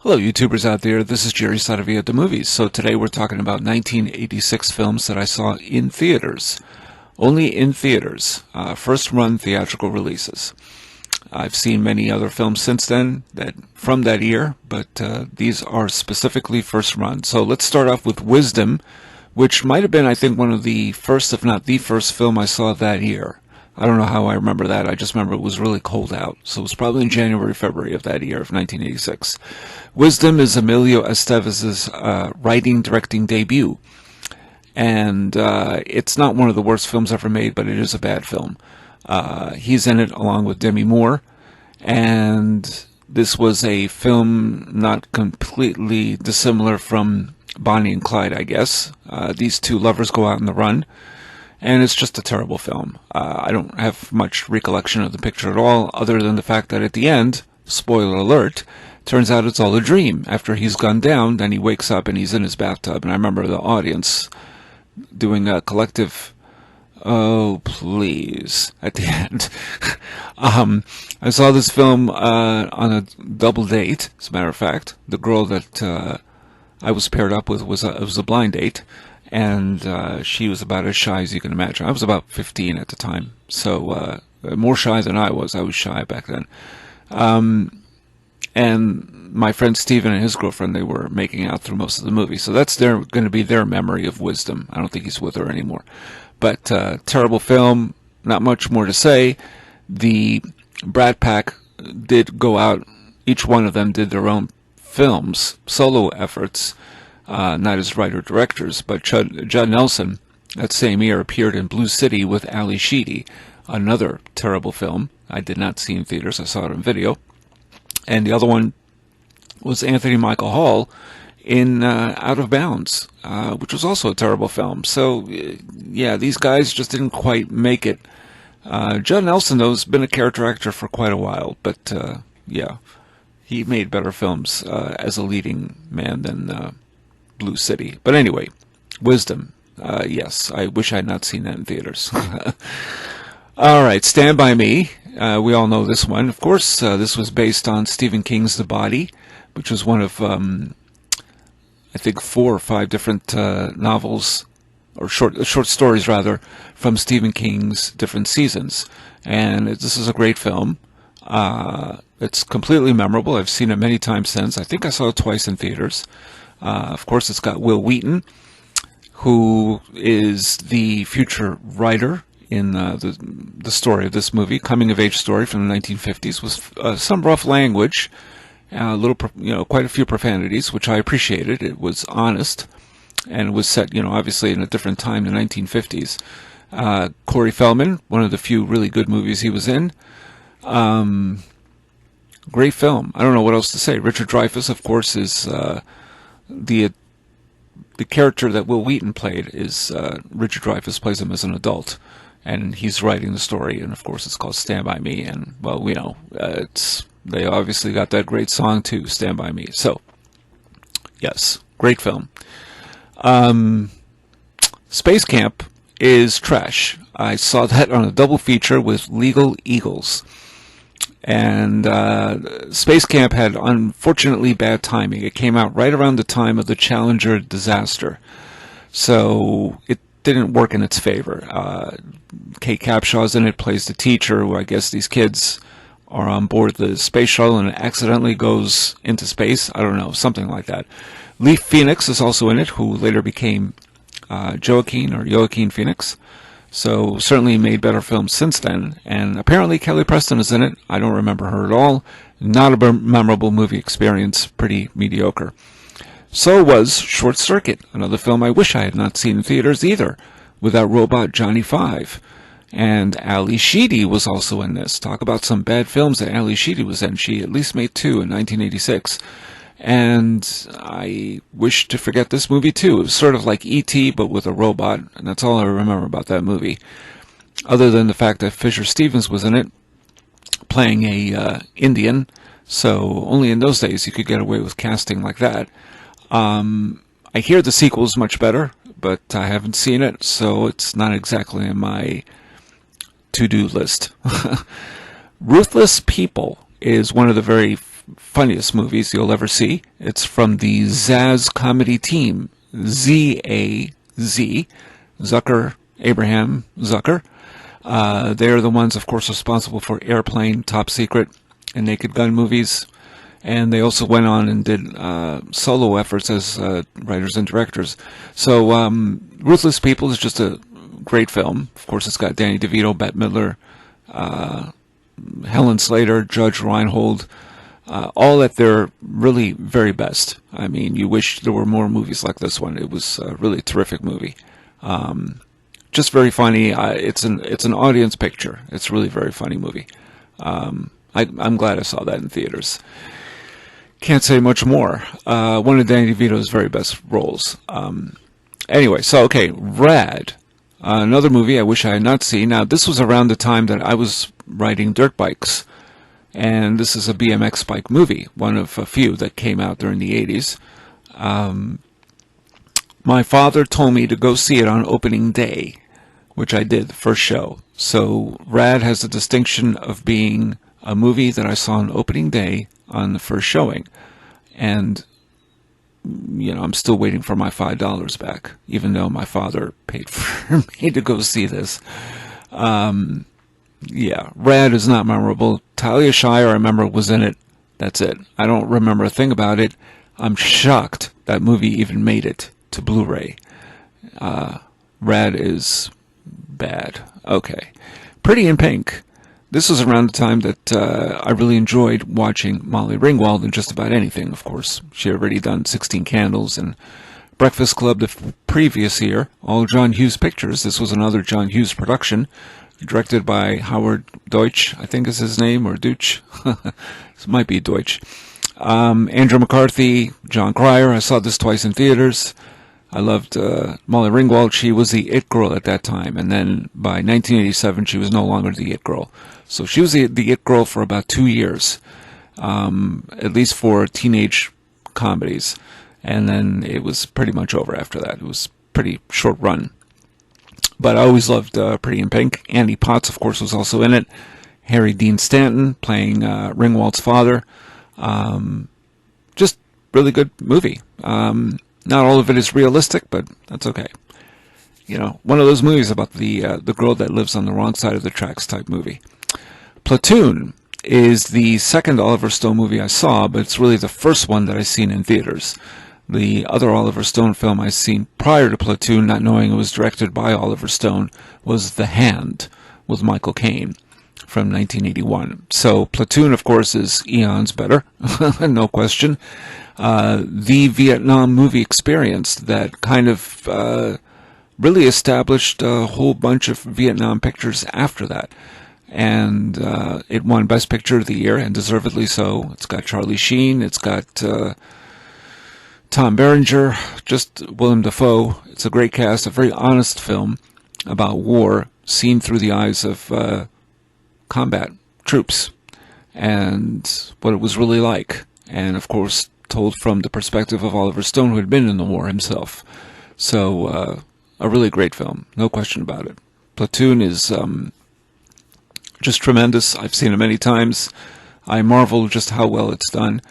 Hello YouTubers out there, this is Jerry Saravia at the movies. So today we're talking about 1986 films that I saw in theaters. Only in theaters. First run theatrical releases. I've seen many other films since then from that year, but these are specifically first run. So let's start off with Wisdom, which might have been, I think, one of the first, if not the first film I saw that year. I don't know how I remember that. I just remember it was really cold out. So it was probably in January, February of that year of 1986. Wisdom is Emilio Estevez's writing, directing debut. And it's not one of the worst films ever made, but it is a bad film. He's in it along with Demi Moore. And this was a film not completely dissimilar from Bonnie and Clyde, I guess. These two lovers go out on the run. And it's just a terrible film. I don't have much recollection of the picture at all, other than the fact that at the end, spoiler alert, turns out it's all a dream. After he's gone down, then he wakes up and he's in his bathtub. And I remember the audience doing a collective, "Oh, please," at the end. I saw this film on a double date, as a matter of fact. The girl that I was paired up with was a blind date. And she was about as shy as you can imagine. I was about 15 at the time, so more shy than I was. I was shy back then. And my friend Steven and his girlfriend, they were making out through most of the movie. So that's going to be their memory of Wisdom. I don't think he's with her anymore. But terrible film, not much more to say. The Brat Pack did go out. Each one of them did their own films, solo efforts. Not as writer-directors, but Judd Nelson, that same year, appeared in Blue City with Ali Sheedy, another terrible film. I did not see in theaters, I saw it on video. And the other one was Anthony Michael Hall in Out of Bounds, which was also a terrible film. So, yeah, these guys just didn't quite make it. Judd Nelson, though, has been a character actor for quite a while, but, yeah, he made better films as a leading man than Blue City. But anyway, Wisdom. Yes, I wish I had not seen that in theaters. All right, Stand By Me. We all know this one. Of course, this was based on Stephen King's The Body, which was one of, I think, 4 or 5 different novels, or short stories, rather, from Stephen King's different seasons. And this is a great film. It's completely memorable. I've seen it many times since. I think I saw it twice in theaters. Of course, it's got Will Wheaton, who is the future writer in the story of this movie, coming-of-age story from the 1950s, with some rough language, quite a few profanities, which I appreciated. It was honest, and it was set, obviously in a different time, the 1950s. Corey Feldman, one of the few really good movies he was in. Great film. I don't know what else to say. Richard Dreyfuss, of course, is the character that Will Wheaton played is Richard Dreyfuss plays him as an adult, and he's writing the story, and of course it's called Stand By Me, and well, they obviously got that great song too, Stand By Me. So yes, great film. Space Camp is trash. I saw that on a double feature with Legal Eagles. And Space Camp had unfortunately bad timing. It came out right around the time of the Challenger disaster. So it didn't work in its favor. Kate Capshaw's in it, plays the teacher, who I guess these kids are on board the space shuttle and it accidentally goes into space. I don't know, something like that. Leaf Phoenix is also in it, who later became Joaquin Phoenix. So certainly made better films since then. And apparently Kelly Preston is in it. I don't remember her at all. Not a memorable movie experience. Pretty mediocre. So was Short Circuit, another film I wish I had not seen in theaters either, with that robot Johnny Five. And Ali Sheedy was also in this. Talk about some bad films that Ali Sheedy was in. She at least made 2 in 1986. And I wish to forget this movie too. It was sort of like E.T. but with a robot, and that's all I remember about that movie. Other than the fact that Fisher Stevens was in it, playing a Indian, so only in those days you could get away with casting like that. I hear the sequel is much better, but I haven't seen it, so it's not exactly in my to-do list. Ruthless People is one of the very funniest movies you'll ever see. It's from the Zaz comedy team, Z-A-Z, Zucker, Abraham Zucker. They're the ones, of course, responsible for Airplane, Top Secret, and Naked Gun movies. And they also went on and did solo efforts as writers and directors. So Ruthless People is just a great film. Of course, it's got Danny DeVito, Bette Midler, Helen Slater, Judge Reinhold, all at their really very best. I mean, you wish there were more movies like this one. It was a really terrific movie. Just very funny. It's an audience picture. It's a really very funny movie. I'm glad I saw that in theaters. Can't say much more. One of Danny DeVito's very best roles. Anyway, so okay, Rad. Another movie I wish I had not seen. Now, this was around the time that I was riding dirt bikes. And this is a BMX bike movie, one of a few that came out during the 80s. My father told me to go see it on opening day, which I did, the first show. So Rad has the distinction of being a movie that I saw on opening day on the first showing. And, you know, I'm still waiting for my $5 back, even though my father paid for me to go see this. Yeah, Rad is not memorable. Talia Shire, I remember, was in it. That's it. I don't remember a thing about it. I'm shocked that movie even made it to Blu-ray. Rad is bad. Okay. Pretty in Pink. This was around the time that I really enjoyed watching Molly Ringwald in just about anything, of course. She had already done 16 Candles and Breakfast Club the previous year. All John Hughes pictures. This was another John Hughes production, directed by Howard Deutsch, I think is his name, or Deutsch. It might be Deutsch. Andrew McCarthy, John Cryer. I saw this twice in theaters. I loved Molly Ringwald. She was the it girl at that time, and then by 1987 she was no longer the it girl. So she was the it girl for about 2 years, at least for teenage comedies, and then it was pretty much over after that. It was pretty short run. But I always loved Pretty in Pink. Andy Potts, of course, was also in it. Harry Dean Stanton playing Ringwald's father. Just really good movie. Not all of it is realistic, but that's okay. You know, one of those movies about the girl that lives on the wrong side of the tracks type movie. Platoon is the second Oliver Stone movie I saw, but it's really the first one that I've seen in theaters. The other Oliver Stone film I'd seen prior to Platoon, not knowing it was directed by Oliver Stone, was The Hand with Michael Caine from 1981. So Platoon, of course, is eons better, no question. The Vietnam movie experience that kind of really established a whole bunch of Vietnam pictures after that. And it won Best Picture of the Year, and deservedly so. It's got Charlie Sheen, it's got Tom Berenger, just Willem Dafoe. It's a great cast, a very honest film about war, seen through the eyes of combat troops, and what it was really like. And, of course, told from the perspective of Oliver Stone, who had been in the war himself. So, a really great film, no question about it. Platoon is just tremendous. I've seen it many times. I marvel just how well it's done,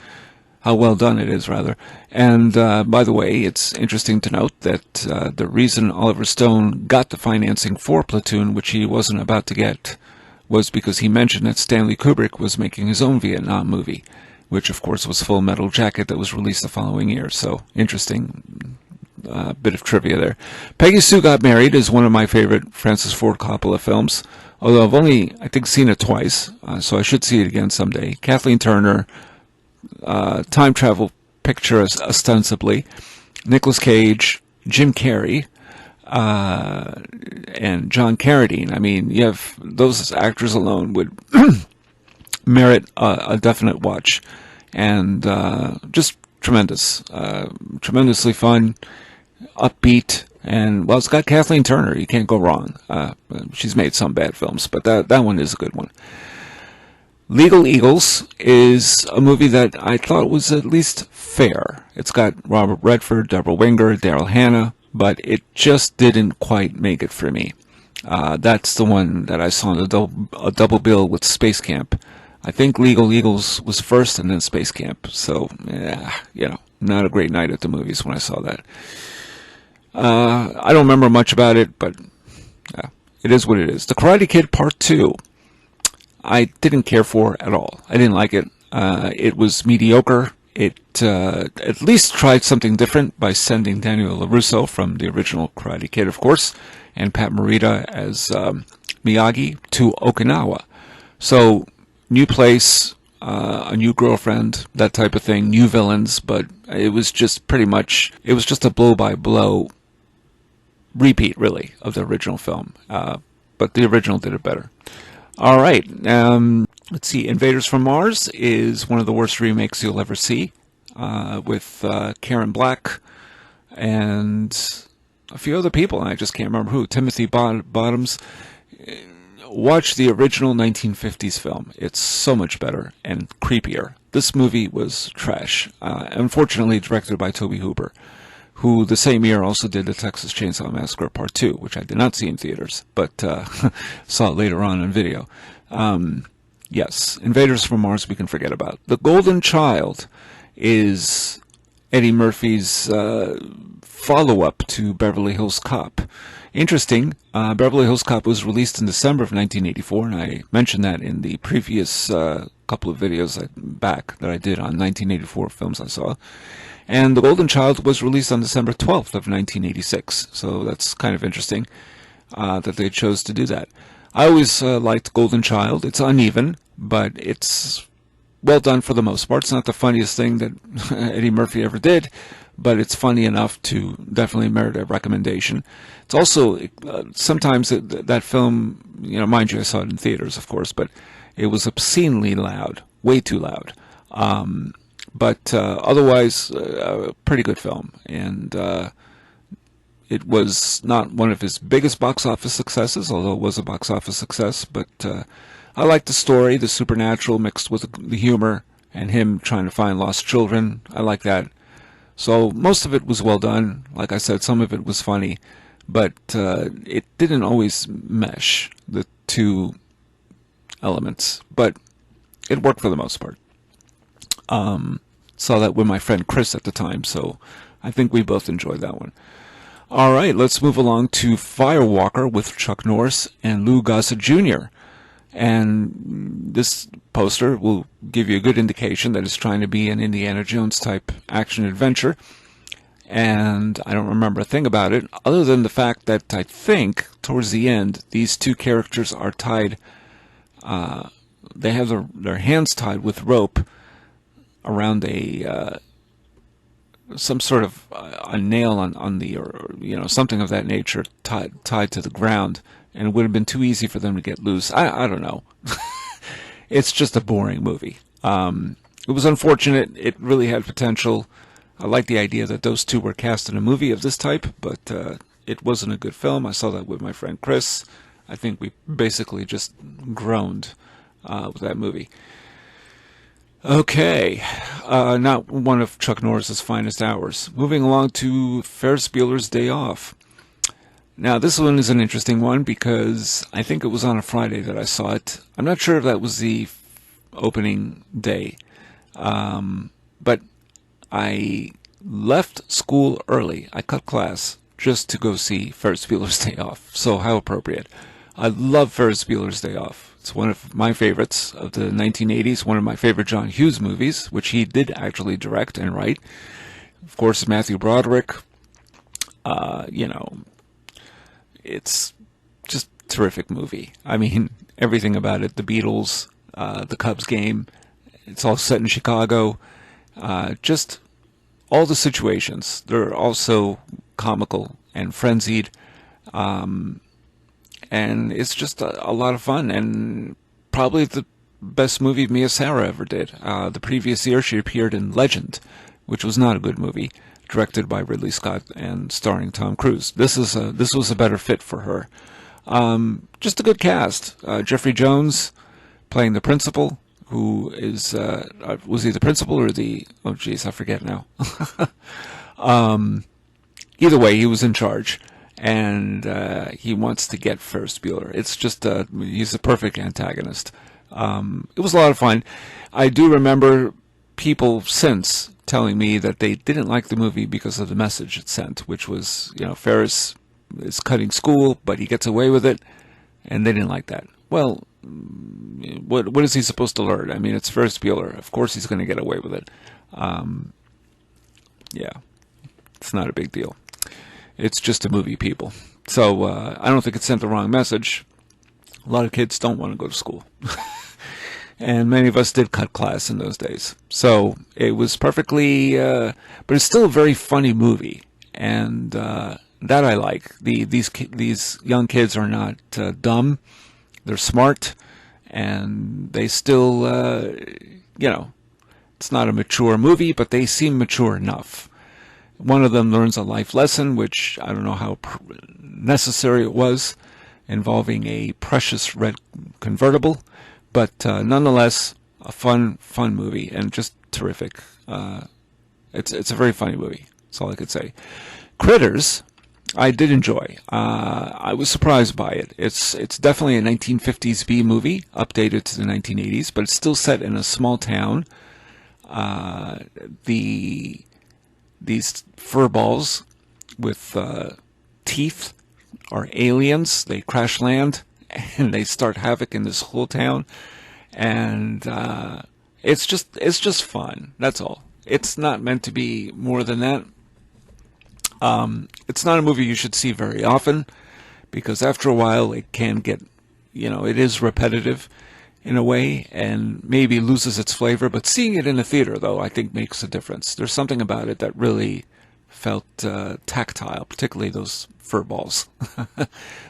how well done it is, rather. And by the way, it's interesting to note that the reason Oliver Stone got the financing for Platoon, which he wasn't about to get, was because he mentioned that Stanley Kubrick was making his own Vietnam movie, which of course was Full Metal Jacket, that was released the following year. So interesting bit of trivia there. Peggy Sue Got Married is one of my favorite Francis Ford Coppola films, although I've only, I think, seen it twice, so I should see it again someday. Kathleen Turner, time travel picture ostensibly, Nicolas Cage, Jim Carrey, and John Carradine. I mean, you have those actors alone would merit a definite watch, and just tremendous, tremendously fun, upbeat, and well, it's got Kathleen Turner. You can't go wrong. She's made some bad films, but that one is a good one. Legal Eagles is a movie that I thought was at least fair. It's got Robert Redford, Deborah Winger, Daryl Hannah, but it just didn't quite make it for me. That's the one that I saw in a double bill with Space Camp. I think Legal Eagles was first and then Space Camp. So, yeah, not a great night at the movies when I saw that. I don't remember much about it, but it is what it is. The Karate Kid Part 2, I didn't care for at all. I didn't like it. It was mediocre. It at least tried something different by sending Daniel LaRusso from the original Karate Kid, of course, and Pat Morita as Miyagi to Okinawa. So, new place, a new girlfriend, that type of thing, new villains, but it was just a blow-by-blow repeat, really, of the original film. But the original did it better. All right, let's see. Invaders from Mars is one of the worst remakes you'll ever see, with Karen Black and a few other people, and I just can't remember who. Timothy Bottoms. Watch the original 1950s film. It's so much better and creepier. This movie was trash. Unfortunately, directed by Tobe Hooper, who the same year also did the Texas Chainsaw Massacre Part 2, which I did not see in theaters, but saw it later on video. Yes, Invaders from Mars we can forget about. The Golden Child is Eddie Murphy's follow-up to Beverly Hills Cop. Interesting, Beverly Hills Cop was released in December of 1984, and I mentioned that in the previous couple of videos back that I did on 1984 films I saw. And The Golden Child was released on December 12th of 1986, so that's kind of interesting that they chose to do that. I always liked Golden Child. It's uneven, but it's well done for the most part. It's not the funniest thing that Eddie Murphy ever did, but it's funny enough to definitely merit a recommendation. It's also, sometimes that film, mind you, I saw it in theaters, of course, but it was obscenely loud, way too loud. But otherwise, a pretty good film. And it was not one of his biggest box office successes, although it was a box office success. But I liked the story, the supernatural mixed with the humor, and him trying to find lost children. I like that. So most of it was well done. Like I said, some of it was funny, but it didn't always mesh, the two elements. But it worked for the most part. Saw that with my friend Chris at the time, so I think we both enjoyed that one. All right, let's move along to Firewalker with Chuck Norris and Lou Gossett Jr. And this poster will give you a good indication that it's trying to be an Indiana Jones type action adventure. And I don't remember a thing about it, other than the fact that I think towards the end, these two characters are tied, they have their hands tied with rope around some sort of a nail on the, or something of that nature, tied to the ground, and it would have been too easy for them to get loose. I don't know. It's just a boring movie. It was unfortunate. It really had potential. I like the idea that those two were cast in a movie of this type, but it wasn't a good film. I saw that with my friend Chris. I think we basically just groaned with that movie. Okay, not one of Chuck Norris's finest hours. Moving along to Ferris Bueller's Day Off. Now, this one is an interesting one because I think it was on a Friday that I saw it. I'm not sure if that was the opening day, but I left school early. I cut class just to go see Ferris Bueller's Day Off. So how appropriate. I love Ferris Bueller's Day Off. It's one of my favorites of the 1980s, one of my favorite John Hughes movies, which he did actually direct and write. Of course, Matthew Broderick. It's just a terrific movie. I mean, everything about it, the Beatles, the Cubs game, it's all set in Chicago. Just all the situations. They're also comical and frenzied. And it's just a lot of fun, and probably the best movie Mia Sara ever did. The previous year, she appeared in Legend, which was not a good movie, directed by Ridley Scott and starring Tom Cruise. This was a better fit for her. Just a good cast. Jeffrey Jones playing the principal, who is was he the principal or the? Oh, geez, I forget now. Either way, he was in charge. And he wants to get Ferris Bueller. It's just he's the perfect antagonist. It was a lot of fun. I do remember people since telling me that they didn't like the movie because of the message it sent, which was, Ferris is cutting school, but he gets away with it, and they didn't like that. Well, what is he supposed to learn? I mean, it's Ferris Bueller. Of course he's going to get away with it. Yeah, it's not a big deal. It's just a movie, people. So I don't think it sent the wrong message. A lot of kids don't want to go to school. And many of us did cut class in those days. So it was perfectly, but it's still a very funny movie. And that I like. These young kids are not dumb. They're smart. And they still, it's not a mature movie, but they seem mature enough. One of them learns a life lesson, which I don't know how necessary it was, involving a precious red convertible. But nonetheless, a fun movie, and just terrific. It's a very funny movie. That's all I could say. Critters, I did enjoy. I was surprised by it. It's definitely a 1950s B movie, updated to the 1980s, but it's still set in a small town. These furballs with teeth are aliens. They crash land and they start havoc in this whole town, and it's just fun. That's all. It's not meant to be more than that. It's not a movie you should see very often, because after a while it can get, it is repetitive in a way and maybe loses its flavor. But seeing it in a theater, though, I think makes a difference. There's something about it that really felt tactile, particularly those furballs,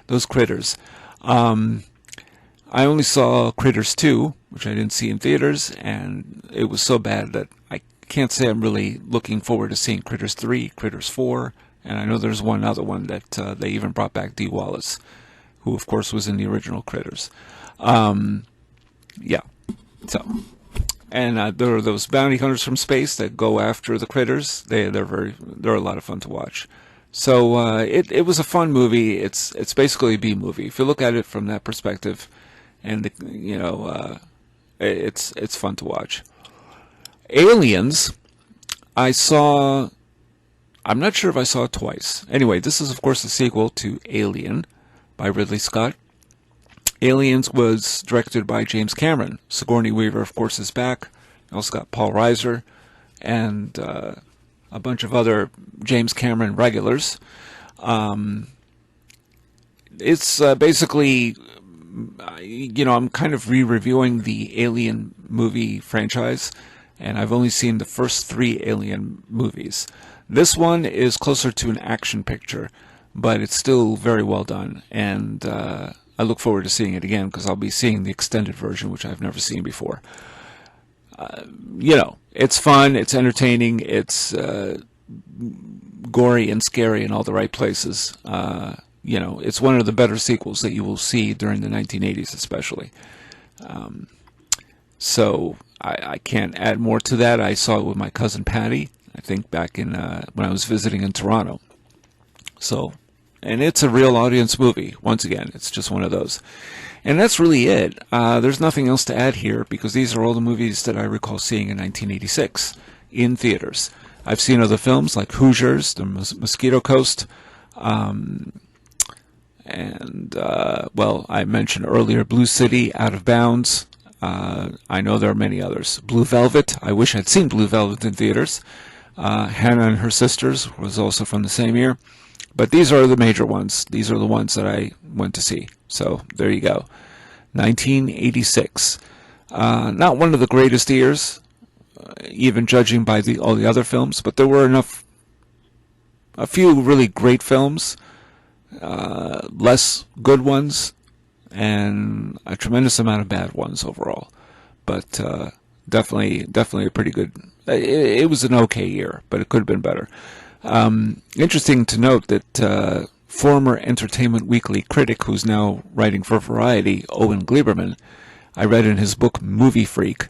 those critters. I only saw Critters 2, which I didn't see in theaters, and it was so bad that I can't say I'm really looking forward to seeing Critters 3, Critters 4, and I know there's one other one that they even brought back Dee Wallace, who of course was in the original Critters. Yeah, so, and there are those bounty hunters from space that go after the critters. They're a lot of fun to watch. So it was a fun movie. It's basically a B movie if you look at it from that perspective, and it's fun to watch. Aliens, I'm not sure if I saw it twice. Anyway, this is of course a sequel to Alien by Ridley Scott. Aliens was directed by James Cameron. Sigourney Weaver, of course, is back. Also got Paul Reiser and a bunch of other James Cameron regulars. It's basically, I'm kind of re-reviewing the Alien movie franchise, and I've only seen the first 3 Alien movies. This one is closer to an action picture, but it's still very well done, and I look forward to seeing it again because I'll be seeing the extended version, which I've never seen before. It's fun, it's entertaining, it's gory and scary in all the right places. It's one of the better sequels that you will see during the 1980s, especially. So I can't add more to that. I saw it with my cousin Patty, I think back in when I was visiting in Toronto. So, and it's a real audience movie. Once again, it's just one of those. And that's really it. There's nothing else to add here because these are all the movies that I recall seeing in 1986 in theaters. I've seen other films like Hoosiers, The Mosquito Coast, and I mentioned earlier Blue City, Out of Bounds. I know there are many others. Blue Velvet. I wish I'd seen Blue Velvet in theaters. Hannah and Her Sisters was also from the same year. But these are the major ones. These are the ones that I went to see. So there you go. 1986. Not one of the greatest years, even judging by all the other films, but there were a few really great films, less good ones, and a tremendous amount of bad ones overall. But definitely a pretty good. It was an okay year, but it could have been better. Interesting to note that former Entertainment Weekly critic, who's now writing for Variety, Owen Gleiberman, I read in his book Movie Freak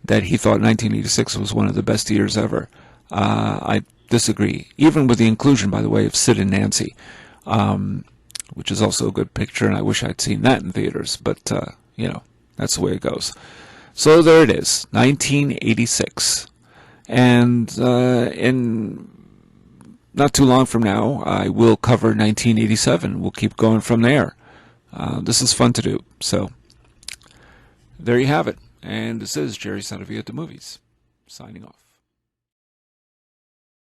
that he thought 1986 was one of the best years ever. I disagree, even with the inclusion, by the way, of Sid and Nancy, which is also a good picture, and I wish I'd seen that in theaters. But That's the way it goes. So there it is, 1986. And in not too long from now, I will cover 1987. We'll keep going from there. This is fun to do. So there you have it. And this is Jerry Saravia at the Movies, signing off.